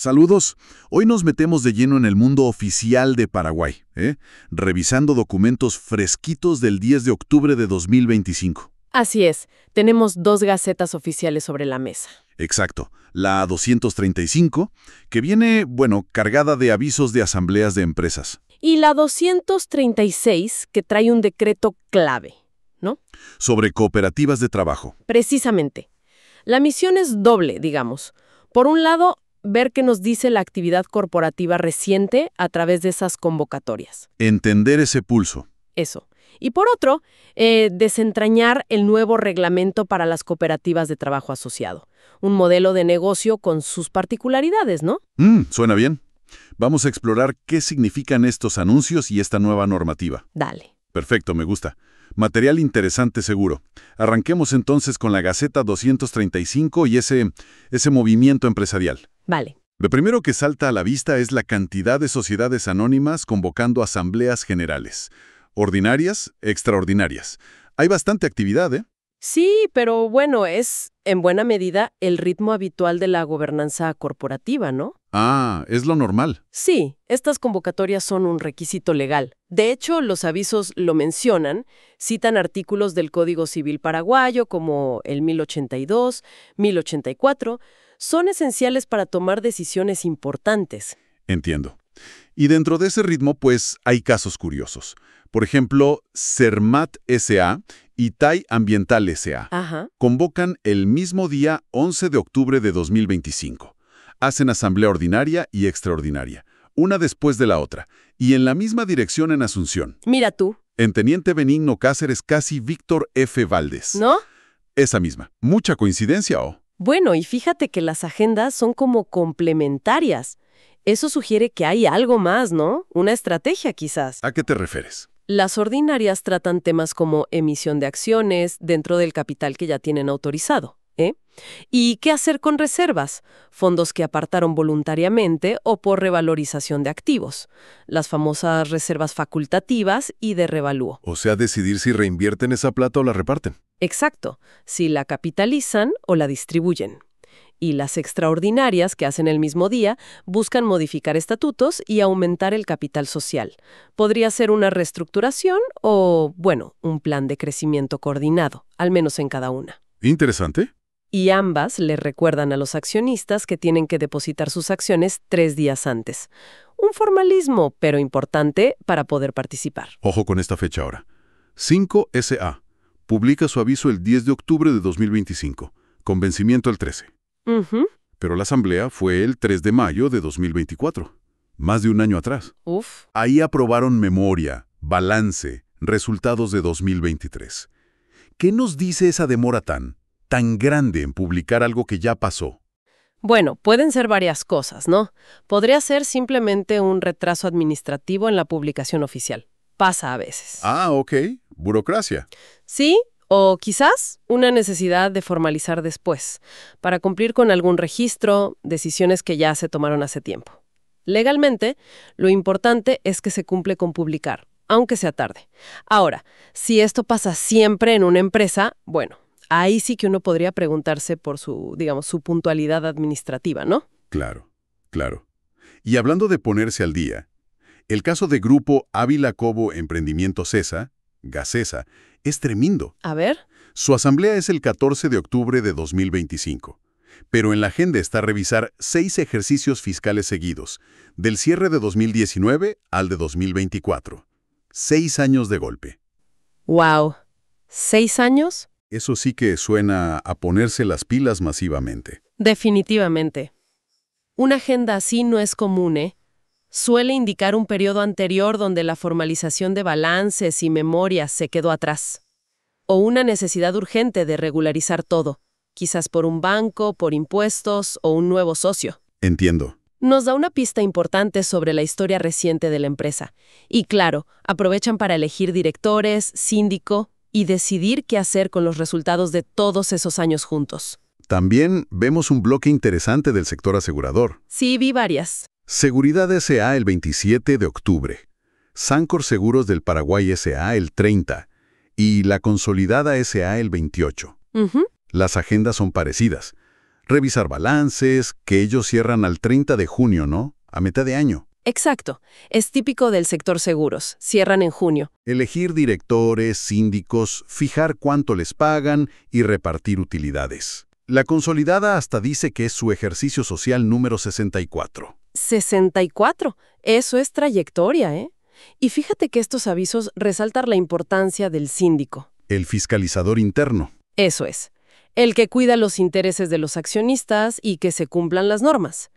Saludos. Hoy nos metemos de lleno en el mundo oficial de Paraguay, revisando documentos fresquitos del 10 de octubre de 2025. Así es, tenemos dos gacetas oficiales sobre la mesa. Exacto. La 235, que viene, cargada de avisos de asambleas de empresas. Y la 236, que trae un decreto clave, ¿no? Sobre cooperativas de trabajo. Precisamente. La misión es doble, digamos. Por un lado, ver qué nos dice la actividad corporativa reciente a través de esas convocatorias. Entender ese pulso. Eso. Y por otro, desentrañar el nuevo reglamento para las cooperativas de trabajo asociado. Un modelo de negocio con sus particularidades, ¿no? Suena bien. Vamos a explorar qué significan estos anuncios y esta nueva normativa. Dale. Perfecto, me gusta. Material interesante seguro. Arranquemos entonces con la Gaceta 235 y ese movimiento empresarial. Vale. Lo primero que salta a la vista es la cantidad de sociedades anónimas convocando asambleas generales. Ordinarias, extraordinarias. Hay bastante actividad, ¿eh? Sí, pero bueno, es en buena medida el ritmo habitual de la gobernanza corporativa, ¿no? Ah, es lo normal. Sí, estas convocatorias son un requisito legal. De hecho, los avisos lo mencionan, citan artículos del Código Civil paraguayo como el 1082, 1084, son esenciales para tomar decisiones importantes. Entiendo. Y dentro de ese ritmo, pues, hay casos curiosos. Por ejemplo, Cermat S.A. y TAI Ambiental S.A. Ajá. convocan el mismo día 11 de octubre de 2025. Hacen asamblea ordinaria y extraordinaria, una después de la otra, y en la misma dirección en Asunción. Mira tú. En Teniente Benigno Cáceres Casi Víctor F. Valdés. ¿No? Esa misma. ¿Mucha coincidencia o? Bueno, y fíjate que las agendas son como complementarias. Eso sugiere que hay algo más, ¿no? Una estrategia quizás. ¿A qué te refieres? Las ordinarias tratan temas como emisión de acciones dentro del capital que ya tienen autorizado, ¿Y qué hacer con reservas? Fondos que apartaron voluntariamente o por revalorización de activos. Las famosas reservas facultativas y de revalúo. O sea, decidir si reinvierten esa plata o la reparten. Exacto, si la capitalizan o la distribuyen. Y las extraordinarias, que hacen el mismo día, buscan modificar estatutos y aumentar el capital social. Podría ser una reestructuración o, un plan de crecimiento coordinado, al menos en cada una. Interesante. Y ambas le recuerdan a los accionistas que tienen que depositar sus acciones 3 días antes. Un formalismo, pero importante para poder participar. Ojo con esta fecha ahora. 5SA. Publica su aviso el 10 de octubre de 2025, con vencimiento el 13. Pero la asamblea fue el 3 de mayo de 2024, más de un año atrás. Uf. Ahí aprobaron memoria, balance, resultados de 2023. ¿Qué nos dice esa demora tan grande en publicar algo que ya pasó? Bueno, pueden ser varias cosas, ¿no? Podría ser simplemente un retraso administrativo en la publicación oficial. Pasa a veces. Ah, ok. Burocracia. Sí, o quizás una necesidad de formalizar después, para cumplir con algún registro, decisiones que ya se tomaron hace tiempo. Legalmente, lo importante es que se cumple con publicar, aunque sea tarde. Ahora, si esto pasa siempre en una empresa, ahí sí que uno podría preguntarse por su puntualidad administrativa, ¿no? Claro, claro. Y hablando de ponerse al día, el caso de Grupo Ávila Cobo Emprendimiento CESA, Gacesa, es tremendo. A ver. Su asamblea es el 14 de octubre de 2025, pero en la agenda está revisar 6 ejercicios fiscales seguidos, del cierre de 2019 al de 2024. 6 años de golpe. ¡Wow! ¿6 años? Eso sí que suena a ponerse las pilas masivamente. Definitivamente. Una agenda así no es común, ¿eh? Suele indicar un periodo anterior donde la formalización de balances y memorias se quedó atrás. O una necesidad urgente de regularizar todo, quizás por un banco, por impuestos o un nuevo socio. Entiendo. Nos da una pista importante sobre la historia reciente de la empresa. Y claro, aprovechan para elegir directores, síndico y decidir qué hacer con los resultados de todos esos años juntos. También vemos un bloque interesante del sector asegurador. Sí, vi varias. Seguridad S.A. el 27 de octubre, Sancor Seguros del Paraguay S.A. el 30 y La Consolidada S.A. el 28. Las agendas son parecidas. Revisar balances, que ellos cierran al 30 de junio, ¿no? A mitad de año. Exacto. Es típico del sector seguros. Cierran en junio. Elegir directores, síndicos, fijar cuánto les pagan y repartir utilidades. La consolidada hasta dice que es su ejercicio social número 64. 64. Eso es trayectoria, ¿eh? Y fíjate que estos avisos resaltan la importancia del síndico. El fiscalizador interno. Eso es. El que cuida los intereses de los accionistas y que se cumplan las normas.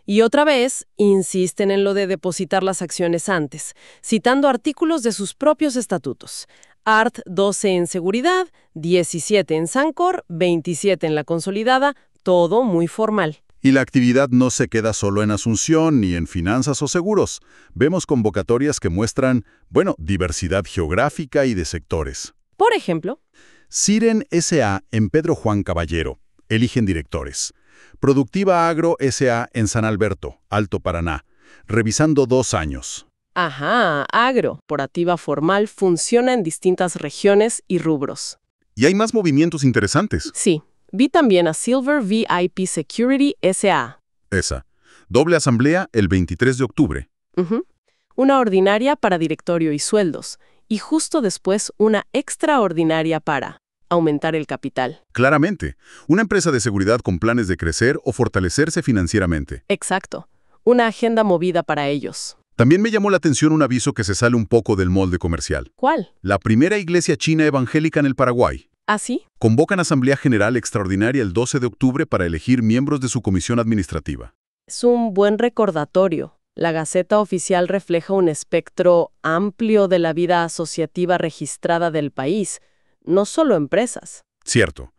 Y otra vez, insisten en lo de depositar las acciones antes, citando artículos de sus propios estatutos. Art. 12 en seguridad, 17 en Sancor, 27 en la consolidada, todo muy formal. Y la actividad no se queda solo en Asunción ni en finanzas o seguros. Vemos convocatorias que muestran, diversidad geográfica y de sectores. Por ejemplo, Siren S.A. en Pedro Juan Caballero. Eligen directores. Productiva Agro S.A. en San Alberto, Alto Paraná. Revisando 2 años. Agro, corporativa formal, funciona en distintas regiones y rubros. Y hay más movimientos interesantes. Sí. Vi también a Silver VIP Security S.A. Esa. Doble asamblea el 23 de octubre. Una ordinaria para directorio y sueldos. Y justo después una extraordinaria para aumentar el capital. Claramente. Una empresa de seguridad con planes de crecer o fortalecerse financieramente. Exacto. Una agenda movida para ellos. También me llamó la atención un aviso que se sale un poco del molde comercial. ¿Cuál? La primera iglesia china evangélica en el Paraguay. ¿Ah, sí? Convocan Asamblea General Extraordinaria el 12 de octubre para elegir miembros de su comisión administrativa. Es un buen recordatorio. La Gaceta Oficial refleja un espectro amplio de la vida asociativa registrada del país, no solo empresas. Cierto.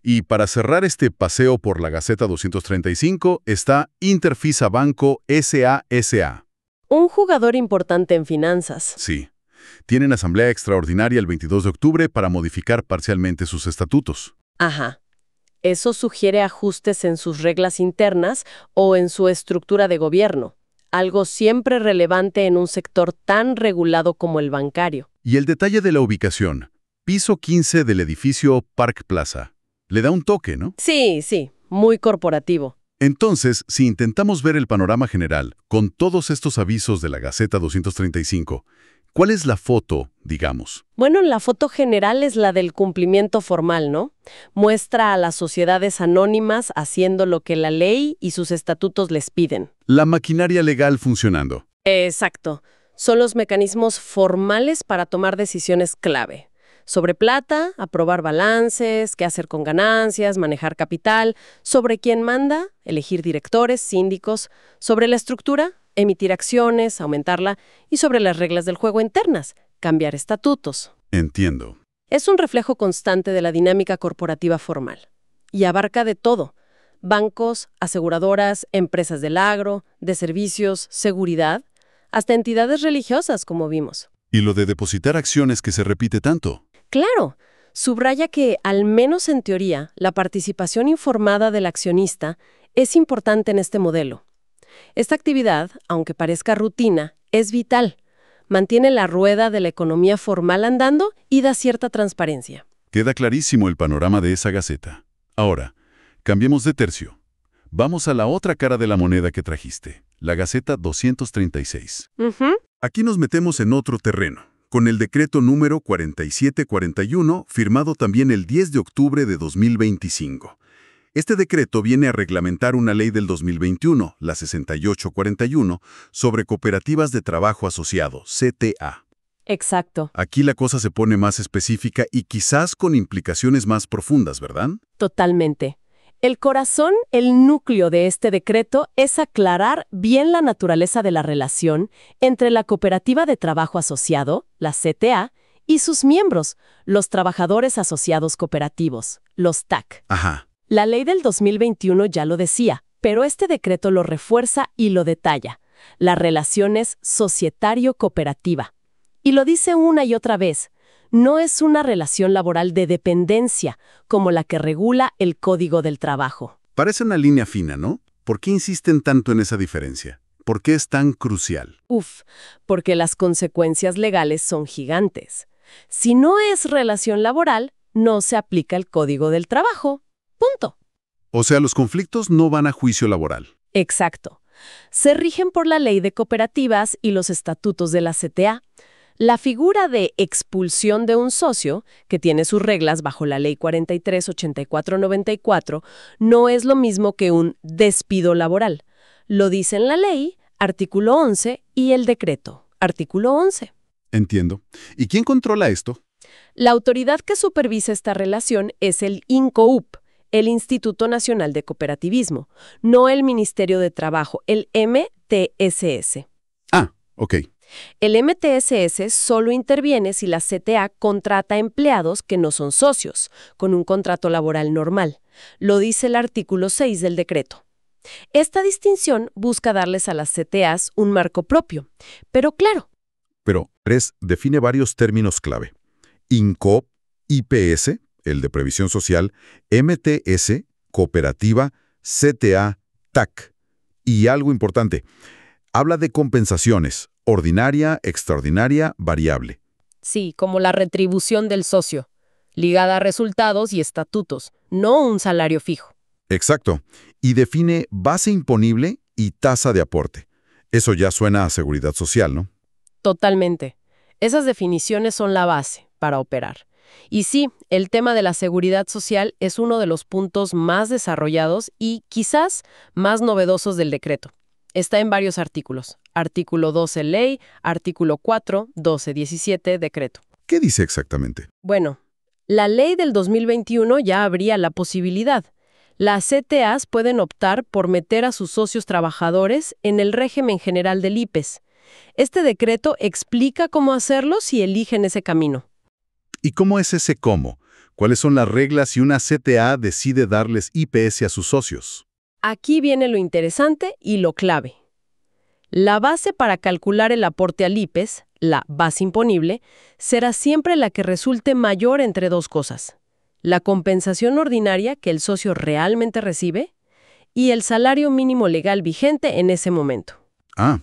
Y para cerrar este paseo por la Gaceta 235 está Interfisa Banco S.A.S.A. Un jugador importante en finanzas. Sí. Tienen asamblea extraordinaria el 22 de octubre para modificar parcialmente sus estatutos. Ajá. Eso sugiere ajustes en sus reglas internas o en su estructura de gobierno, algo siempre relevante en un sector tan regulado como el bancario. Y el detalle de la ubicación, piso 15 del edificio Park Plaza, le da un toque, ¿no? Sí, muy corporativo. Entonces, si intentamos ver el panorama general, con todos estos avisos de la Gaceta 235, ¿cuál es la foto, digamos? Bueno, la foto general es la del cumplimiento formal, ¿no? Muestra a las sociedades anónimas haciendo lo que la ley y sus estatutos les piden. La maquinaria legal funcionando. Exacto. Son los mecanismos formales para tomar decisiones clave. Sobre plata, aprobar balances, qué hacer con ganancias, manejar capital. Sobre quién manda, elegir directores, síndicos. Sobre la estructura, emitir acciones, aumentarla. Y sobre las reglas del juego internas, cambiar estatutos. Entiendo. Es un reflejo constante de la dinámica corporativa formal. Y abarca de todo. Bancos, aseguradoras, empresas del agro, de servicios, seguridad, hasta entidades religiosas, como vimos. ¿Y lo de depositar acciones que se repite tanto? Claro, subraya que, al menos en teoría, la participación informada del accionista es importante en este modelo. Esta actividad, aunque parezca rutina, es vital. Mantiene la rueda de la economía formal andando y da cierta transparencia. Queda clarísimo el panorama de esa Gaceta. Ahora, cambiemos de tercio. Vamos a la otra cara de la moneda que trajiste, la Gaceta 236. Aquí nos metemos en otro terreno, con el decreto número 4741, firmado también el 10 de octubre de 2025. Este decreto viene a reglamentar una ley del 2021, la 6841, sobre cooperativas de trabajo asociado, CTA. Exacto. Aquí la cosa se pone más específica y quizás con implicaciones más profundas, ¿verdad? Totalmente. El corazón, el núcleo de este decreto es aclarar bien la naturaleza de la relación entre la cooperativa de trabajo asociado, la CTA, y sus miembros, los trabajadores asociados cooperativos, los TAC. Ajá. La ley del 2021 ya lo decía, pero este decreto lo refuerza y lo detalla. La relación es societario-cooperativa. Y lo dice una y otra vez. No es una relación laboral de dependencia, como la que regula el Código del Trabajo. Parece una línea fina, ¿no? ¿Por qué insisten tanto en esa diferencia? ¿Por qué es tan crucial? Porque las consecuencias legales son gigantes. Si no es relación laboral, no se aplica el Código del Trabajo. Punto. O sea, los conflictos no van a juicio laboral. Exacto. Se rigen por la Ley de Cooperativas y los estatutos de la CTA. La figura de expulsión de un socio, que tiene sus reglas bajo la Ley 43-84-94, no es lo mismo que un despido laboral. Lo dice en la ley, artículo 11, y el decreto, artículo 11. Entiendo. ¿Y quién controla esto? La autoridad que supervisa esta relación es el INCOUP, el Instituto Nacional de Cooperativismo, no el Ministerio de Trabajo, el MTSS. Ah, ok. El MTSS solo interviene si la CTA contrata empleados que no son socios, con un contrato laboral normal. Lo dice el artículo 6 del decreto. Esta distinción busca darles a las CTAs un marco propio. Pero claro. Pero 3 define varios términos clave. INCOP, IPS, el de Previsión Social, MTS, Cooperativa, CTA, TAC. Y algo importante, habla de compensaciones, ordinaria, extraordinaria, variable. Sí, como la retribución del socio, ligada a resultados y estatutos, no un salario fijo. Exacto. Y define base imponible y tasa de aporte. Eso ya suena a seguridad social, ¿no? Totalmente. Esas definiciones son la base para operar. Y sí, el tema de la seguridad social es uno de los puntos más desarrollados y quizás más novedosos del decreto. Está en varios artículos. Artículo 12 ley, artículo 4, 12, 17 decreto. ¿Qué dice exactamente? Bueno, la ley del 2021 ya abría la posibilidad. Las CTAs pueden optar por meter a sus socios trabajadores en el régimen general del IPES. Este decreto explica cómo hacerlo si eligen ese camino. ¿Y cómo es ese cómo? ¿Cuáles son las reglas si una CTA decide darles IPS a sus socios? Aquí viene lo interesante y lo clave. La base para calcular el aporte al IPES, la base imponible, será siempre la que resulte mayor entre dos cosas: la compensación ordinaria que el socio realmente recibe y el salario mínimo legal vigente en ese momento. Ah,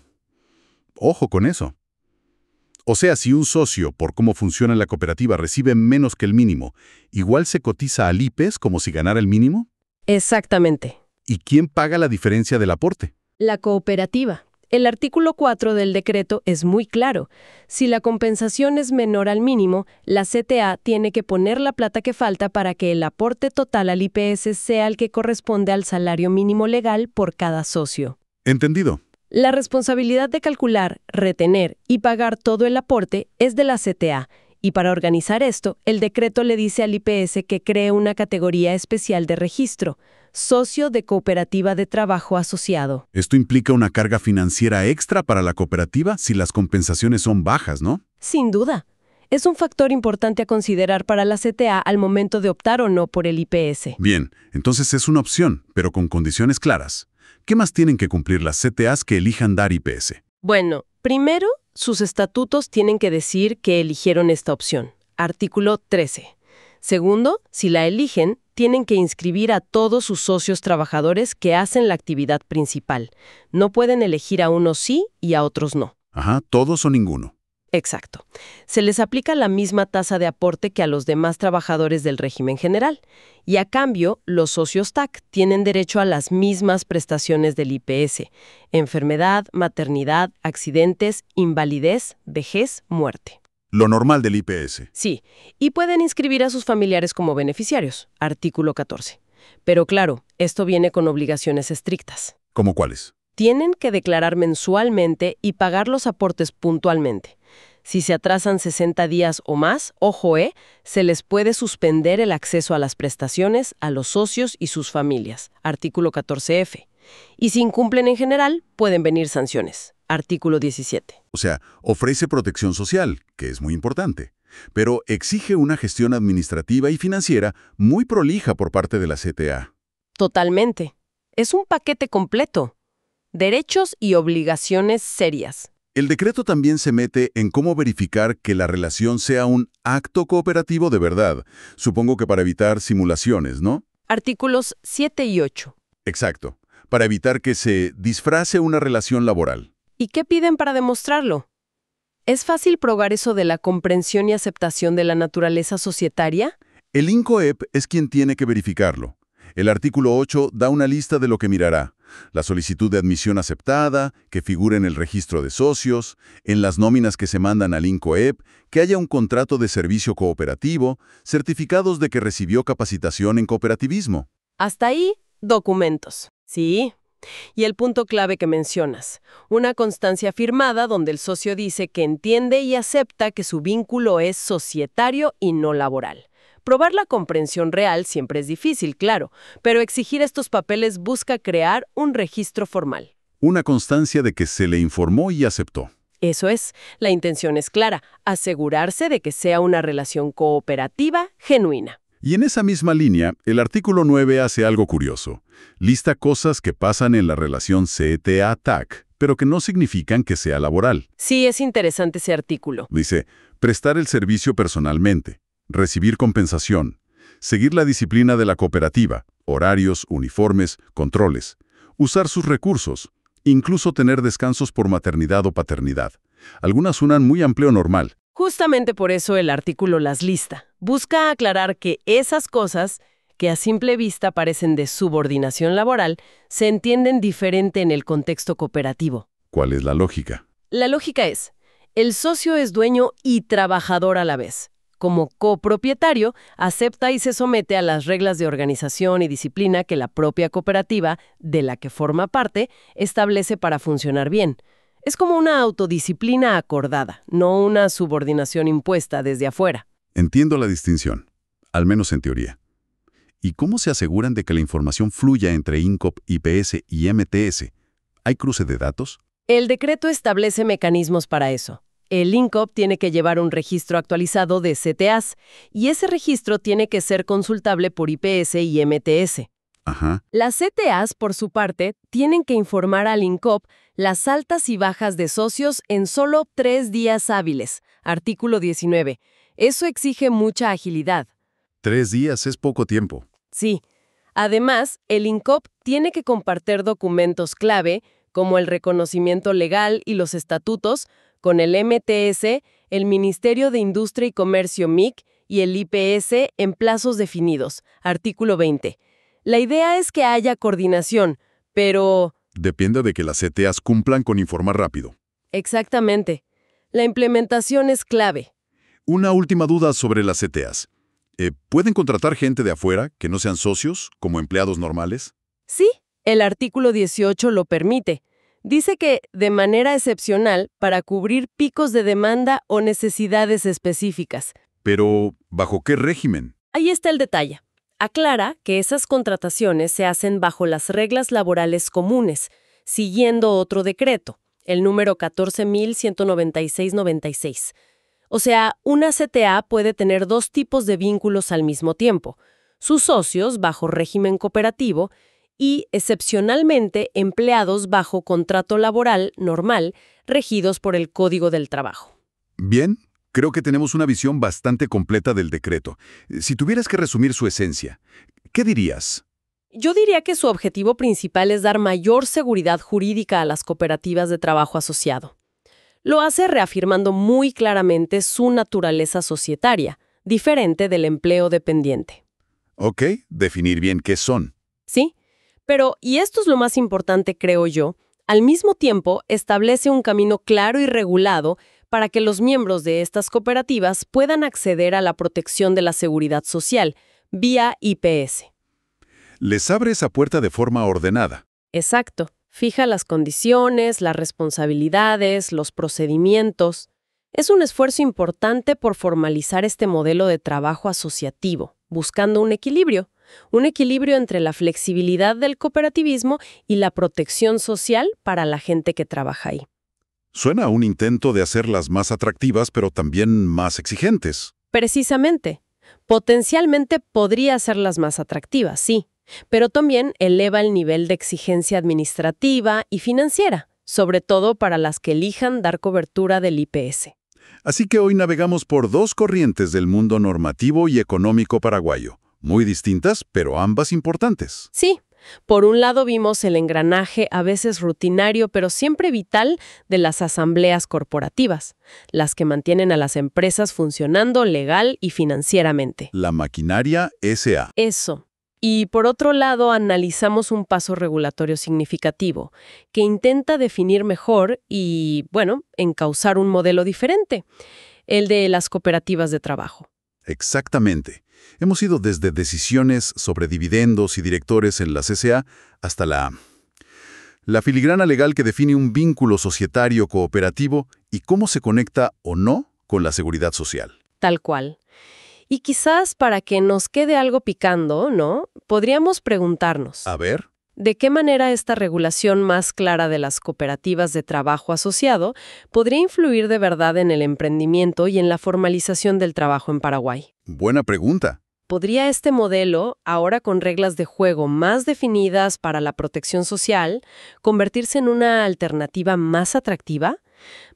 ojo con eso. O sea, si un socio, por cómo funciona la cooperativa, recibe menos que el mínimo, ¿igual se cotiza al IPES como si ganara el mínimo? Exactamente. ¿Y quién paga la diferencia del aporte? La cooperativa. El artículo 4 del decreto es muy claro. Si la compensación es menor al mínimo, la CTA tiene que poner la plata que falta para que el aporte total al IPS sea el que corresponde al salario mínimo legal por cada socio. Entendido. La responsabilidad de calcular, retener y pagar todo el aporte es de la CTA, y para organizar esto, el decreto le dice al IPS que cree una categoría especial de registro: socio de cooperativa de trabajo asociado. Esto implica una carga financiera extra para la cooperativa si las compensaciones son bajas, ¿no? Sin duda. Es un factor importante a considerar para la CTA al momento de optar o no por el IPS. Bien, entonces es una opción, pero con condiciones claras. ¿Qué más tienen que cumplir las CTAs que elijan dar IPS? Bueno, primero, sus estatutos tienen que decir que eligieron esta opción. Artículo 13. Segundo, si la eligen, tienen que inscribir a todos sus socios trabajadores que hacen la actividad principal. No pueden elegir a unos sí y a otros no. Ajá, todos o ninguno. Exacto. Se les aplica la misma tasa de aporte que a los demás trabajadores del régimen general. Y a cambio, los socios TAC tienen derecho a las mismas prestaciones del IPS: enfermedad, maternidad, accidentes, invalidez, vejez, muerte. Lo normal del IPS. Sí, y pueden inscribir a sus familiares como beneficiarios. Artículo 14. Pero claro, esto viene con obligaciones estrictas. ¿Cómo cuáles? Tienen que declarar mensualmente y pagar los aportes puntualmente. Si se atrasan 60 días o más, ojo, se les puede suspender el acceso a las prestaciones a los socios y sus familias. Artículo 14F. Y si incumplen en general, pueden venir sanciones. Artículo 17. O sea, ofrece protección social, que es muy importante, pero exige una gestión administrativa y financiera muy prolija por parte de la CTA. Totalmente. Es un paquete completo. Derechos y obligaciones serias. El decreto también se mete en cómo verificar que la relación sea un acto cooperativo de verdad. Supongo que para evitar simulaciones, ¿no? Artículos 7 y 8. Exacto. Para evitar que se disfrace una relación laboral. ¿Y qué piden para demostrarlo? ¿Es fácil probar eso de la comprensión y aceptación de la naturaleza societaria? El INCOEP es quien tiene que verificarlo. El artículo 8 da una lista de lo que mirará. La solicitud de admisión aceptada, que figure en el registro de socios, en las nóminas que se mandan al INCOEP, que haya un contrato de servicio cooperativo, certificados de que recibió capacitación en cooperativismo. Hasta ahí, documentos. Sí. Y el punto clave que mencionas, una constancia firmada donde el socio dice que entiende y acepta que su vínculo es societario y no laboral. Probar la comprensión real siempre es difícil, claro, pero exigir estos papeles busca crear un registro formal. Una constancia de que se le informó y aceptó. Eso es, la intención es clara, asegurarse de que sea una relación cooperativa genuina. Y en esa misma línea, el artículo 9 hace algo curioso. Lista cosas que pasan en la relación CTA-TAC, pero que no significan que sea laboral. Sí, es interesante ese artículo. Dice, prestar el servicio personalmente, recibir compensación, seguir la disciplina de la cooperativa, horarios, uniformes, controles, usar sus recursos, incluso tener descansos por maternidad o paternidad. Algunas suenan muy amplio o normal. Justamente por eso el artículo las lista. Busca aclarar que esas cosas, que a simple vista parecen de subordinación laboral, se entienden diferente en el contexto cooperativo. ¿Cuál es la lógica? La lógica es, el socio es dueño y trabajador a la vez. Como copropietario, acepta y se somete a las reglas de organización y disciplina que la propia cooperativa, de la que forma parte, establece para funcionar bien. Es como una autodisciplina acordada, no una subordinación impuesta desde afuera. Entiendo la distinción, al menos en teoría. ¿Y cómo se aseguran de que la información fluya entre INCOP, IPS y MTS? ¿Hay cruce de datos? El decreto establece mecanismos para eso. El INCOP tiene que llevar un registro actualizado de CTAs y ese registro tiene que ser consultable por IPS y MTS. Ajá. Las CTAs, por su parte, tienen que informar al INCOP las altas y bajas de socios en solo 3 días hábiles. Artículo 19. Eso exige mucha agilidad. 3 días es poco tiempo. Sí. Además, el INCOP tiene que compartir documentos clave, como el reconocimiento legal y los estatutos, con el MTS, el Ministerio de Industria y Comercio MIC y el IPS en plazos definidos. Artículo 20. La idea es que haya coordinación, pero... Depende de que las CTAs cumplan con informar rápido. Exactamente. La implementación es clave. Una última duda sobre las CTAs. ¿Pueden contratar gente de afuera que no sean socios, como empleados normales? Sí, el artículo 18 lo permite. Dice que, de manera excepcional, para cubrir picos de demanda o necesidades específicas. Pero, ¿bajo qué régimen? Ahí está el detalle. Aclara que esas contrataciones se hacen bajo las reglas laborales comunes, siguiendo otro decreto, el número 14.196/96. O sea, una CTA puede tener 2 tipos de vínculos al mismo tiempo: sus socios bajo régimen cooperativo y, excepcionalmente, empleados bajo contrato laboral normal, regidos por el Código del Trabajo. Bien, creo que tenemos una visión bastante completa del decreto. Si tuvieras que resumir su esencia, ¿qué dirías? Yo diría que su objetivo principal es dar mayor seguridad jurídica a las cooperativas de trabajo asociado. Lo hace reafirmando muy claramente su naturaleza societaria, diferente del empleo dependiente. Ok, definir bien qué son. ¿Sí? Pero, y esto es lo más importante, creo yo, al mismo tiempo establece un camino claro y regulado para que los miembros de estas cooperativas puedan acceder a la protección de la seguridad social vía IPS. Les abre esa puerta de forma ordenada. Exacto. Fija las condiciones, las responsabilidades, los procedimientos. Es un esfuerzo importante por formalizar este modelo de trabajo asociativo, buscando un equilibrio entre la flexibilidad del cooperativismo y la protección social para la gente que trabaja ahí. Suena a un intento de hacerlas más atractivas, pero también más exigentes. Precisamente. Potencialmente podría hacerlas más atractivas, sí, pero también eleva el nivel de exigencia administrativa y financiera, sobre todo para las que elijan dar cobertura del IPS. Así que hoy navegamos por 2 corrientes del mundo normativo y económico paraguayo, muy distintas, pero ambas importantes. Sí, por un lado vimos el engranaje a veces rutinario, pero siempre vital, de las asambleas corporativas, las que mantienen a las empresas funcionando legal y financieramente. La maquinaria SA. Eso. Y por otro lado, analizamos un paso regulatorio significativo que intenta definir mejor y, bueno, encauzar un modelo diferente, el de las cooperativas de trabajo. Exactamente. Hemos ido desde decisiones sobre dividendos y directores en las SA hasta la filigrana legal que define un vínculo societario cooperativo y cómo se conecta o no con la seguridad social. Tal cual. Y quizás para que nos quede algo picando, ¿no? Podríamos preguntarnos, A ver, ¿de qué manera esta regulación más clara de las cooperativas de trabajo asociado podría influir de verdad en el emprendimiento y en la formalización del trabajo en Paraguay? buena pregunta. ¿Podría este modelo, ahora con reglas de juego más definidas para la protección social, convertirse en una alternativa más atractiva,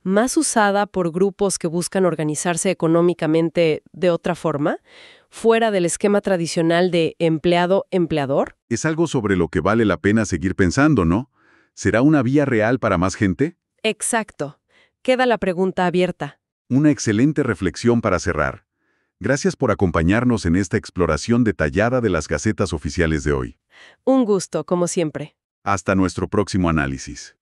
más usada por grupos que buscan organizarse económicamente de otra forma, fuera del esquema tradicional de empleado-empleador? Es algo sobre lo que vale la pena seguir pensando, ¿no? ¿Será una vía real para más gente? Exacto. Queda la pregunta abierta. Una excelente reflexión para cerrar. Gracias por acompañarnos en esta exploración detallada de las gacetas oficiales de hoy. Un gusto, como siempre. Hasta nuestro próximo análisis.